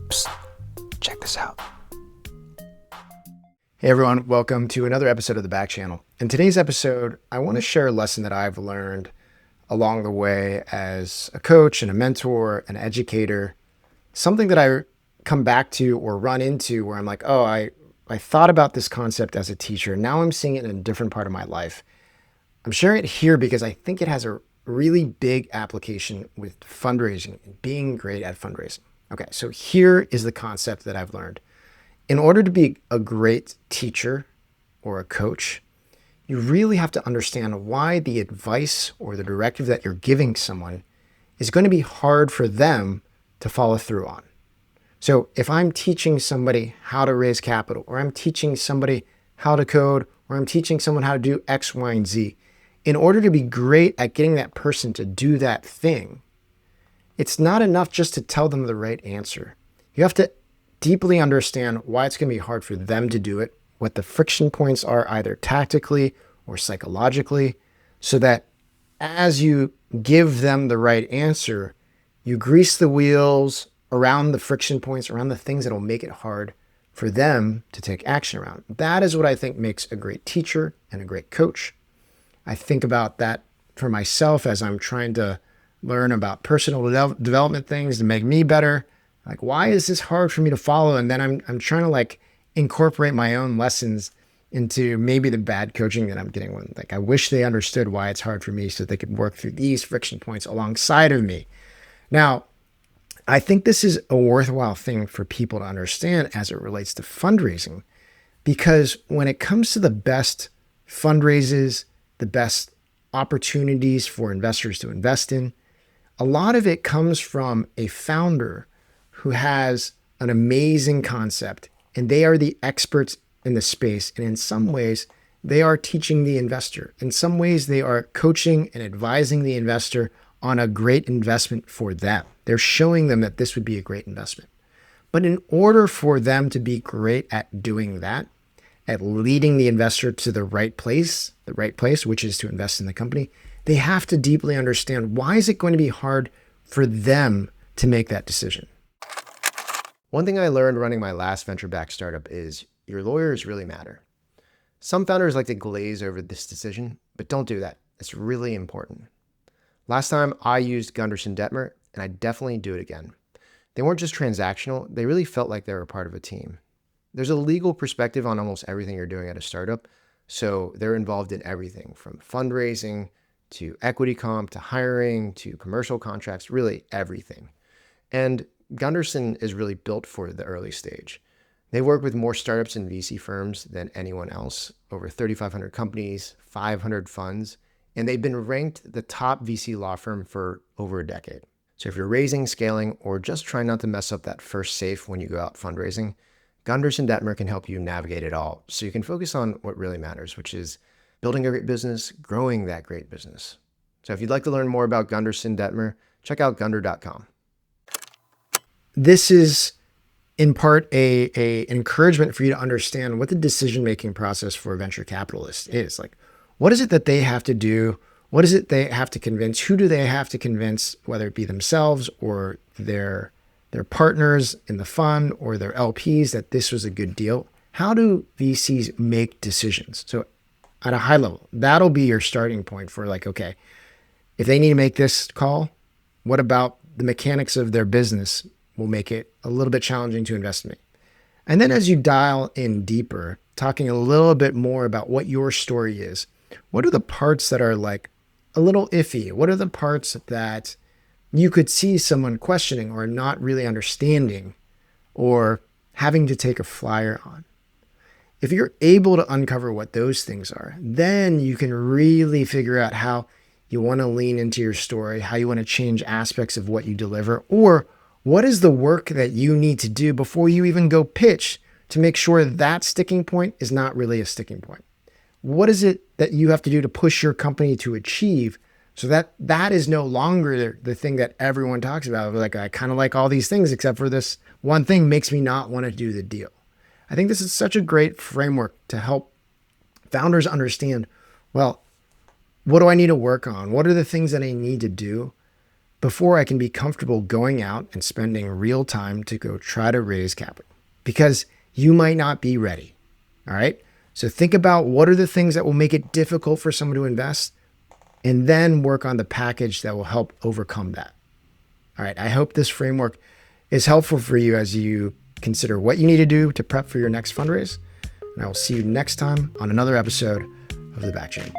Psst, check this out. Hey everyone, welcome to another episode of the Back Channel. In today's episode, I want to share a lesson that I've learned along the way as a coach and a mentor, an educator, something that I come back to or run into where I'm like, oh, I thought about this concept as a teacher. Now I'm seeing it in a different part of my life. I'm sharing it here because I think it has a really big application with fundraising and being great at fundraising. Okay, so here is the concept that I've learned. In order to be a great teacher or a coach, you really have to understand why the advice or the directive that you're giving someone is going to be hard for them to follow through on. So if I'm teaching somebody how to raise capital, or I'm teaching somebody how to code, or I'm teaching someone how to do X, Y, and Z, in order to be great at getting that person to do that thing, it's not enough just to tell them the right answer. You have to deeply understand why it's going to be hard for them to do it, what the friction points are either tactically or psychologically, so that as you give them the right answer, you grease the wheels around the friction points, around the things that will make it hard for them to take action around. That is what I think makes a great teacher and a great coach. I think about that for myself as I'm trying to learn about personal development things to make me better. Like, why is this hard for me to follow? And then I'm trying to like incorporate my own lessons into maybe the bad coaching that I'm getting. When like, I wish they understood why it's hard for me so they could work through these friction points alongside of me. Now, I think this is a worthwhile thing for people to understand as it relates to fundraising, because when it comes to the best fundraisers, the best opportunities for investors to invest in, a lot of it comes from a founder who has an amazing concept, and they are the experts in the space. And in some ways, they are teaching the investor. In some ways, they are coaching and advising the investor on a great investment for them. They're showing them that this would be a great investment. But in order for them to be great at doing that, at leading the investor to the right place, which is to invest in the company, they have to deeply understand, why is it going to be hard for them to make that decision? One thing I learned running my last venture-backed startup is your lawyers really matter. Some founders like to glaze over this decision, but don't do that. It's really important. Last time I used Gunderson Detmer, and I definitely do it again. They weren't just transactional, they really felt like they were part of a team. There's a legal perspective on almost everything you're doing at a startup, so they're involved in everything from fundraising to equity comp to hiring to commercial contracts, really everything. And Gunderson is really built for the early stage. They work with more startups and VC firms than anyone else, over 3,500 companies, 500 funds, and they've been ranked the top VC law firm for over a decade. So if you're raising, scaling, or just trying not to mess up that first safe when you go out fundraising, Gunderson Detmer can help you navigate it all so you can focus on what really matters, which is building a great business, growing that great business. So if you'd like to learn more about Gunderson Detmer, check out gunder.com. This is in part an encouragement for you to understand what the decision-making process for a venture capitalist is. Like, what is it that they have to do? What is it they have to convince? Who do they have to convince, whether it be themselves or their partners in the fund or their LPs, that this was a good deal? How do VCs make decisions? So at a high level, that'll be your starting point for like, okay, if they need to make this call, what about the mechanics of their business will make it a little bit challenging to invest in me? And then as you dial in deeper, talking a little bit more about what your story is, what are the parts that are like a little iffy? What are the parts that you could see someone questioning or not really understanding or having to take a flyer on? If you're able to uncover what those things are, then you can really figure out how you want to lean into your story, how you want to change aspects of what you deliver, or what is the work that you need to do before you even go pitch to make sure that sticking point is not really a sticking point. What is it that you have to do to push your company to achieve so that that is no longer the thing that everyone talks about? Like, I kind of like all these things except for this one thing makes me not want to do the deal. I think this is such a great framework to help founders understand, well, what do I need to work on? What are the things that I need to do before I can be comfortable going out and spending real time to go try to raise capital. Because you might not be ready. All right. So think about what are the things that will make it difficult for someone to invest, and then work on the package that will help overcome that. All right. I hope this framework is helpful for you as you consider what you need to do to prep for your next fundraise. And I will see you next time on another episode of The Back Channel.